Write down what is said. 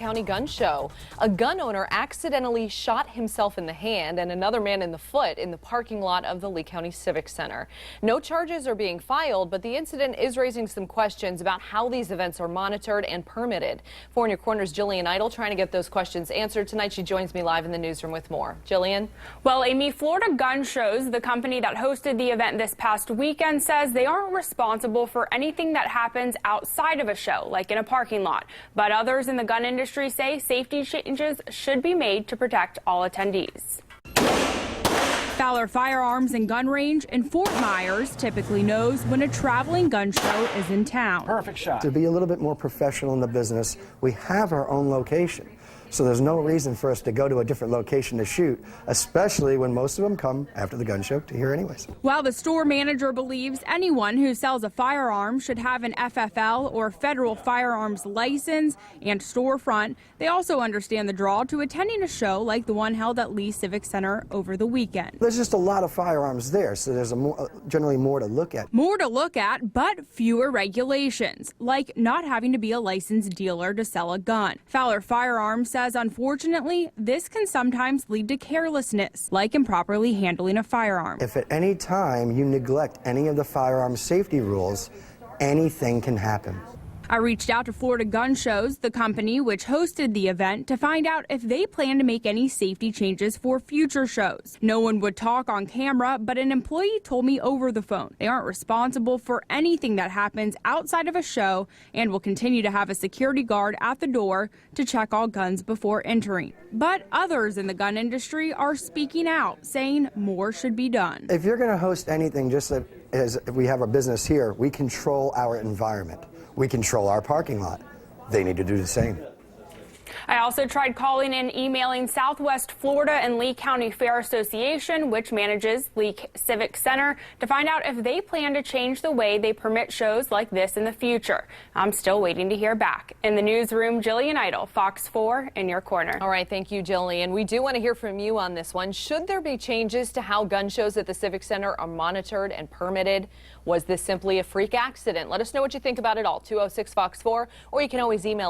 County Gun Show. A gun owner accidentally shot himself in the hand and another man in the foot in the parking lot of the Lee County Civic Center. No charges are being filed, but the incident is raising some questions about how these events are monitored and permitted. 4 in Your Corner's Jillian Idle trying to get those questions answered. Tonight she joins me live in the newsroom with more. Jillian? Well, Amy, Florida Gun Shows, the company that hosted the event this past weekend, says they aren't responsible for anything that happens outside of a show, like in a parking lot. But others in the gun industry say safety changes should be made to protect all attendees. Fowler Firearms and Gun Range in Fort Myers typically knows when a traveling gun show is in town. Perfect shot. To be a little bit more professional in the business, we have our own location. So there's no reason for us to go to a different location to shoot, especially when most of them come after the gun show to here anyways. While the store manager believes anyone who sells a firearm should have an FFL or federal firearms license and storefront, they also understand the draw to attending a show like the one held at Lee Civic Center over the weekend. There's just a lot of firearms there, so there's generally more to look at. More to look at, but fewer regulations, like not having to be a licensed dealer to sell a gun. Fowler Firearms says, unfortunately, this can sometimes lead to carelessness, like improperly handling a firearm. If at any time you neglect any of the firearm safety rules, anything can happen. I reached out to Florida Gun Shows, the company which hosted the event, to find out if they plan to make any safety changes for future shows. No one would talk on camera, but an employee told me over the phone they aren't responsible for anything that happens outside of a show and will continue to have a security guard at the door to check all guns before entering. But others in the gun industry are speaking out, saying more should be done. If you're going to host anything, just as if we have a business here, we control our environment. We control our parking lot. They need to do the same. I also tried calling and emailing Southwest Florida and Lee County Fair Association, which manages Lee Civic Center, to find out if they plan to change the way they permit shows like this in the future. I'm still waiting to hear back. In the newsroom, Jillian Idle, Fox 4 in Your Corner. All right, thank you, Jillian. We do want to hear from you on this one. Should there be changes to how gun shows at the Civic Center are monitored and permitted? Was this simply a freak accident? Let us know what you think about it all. 206 Fox 4, or you can always email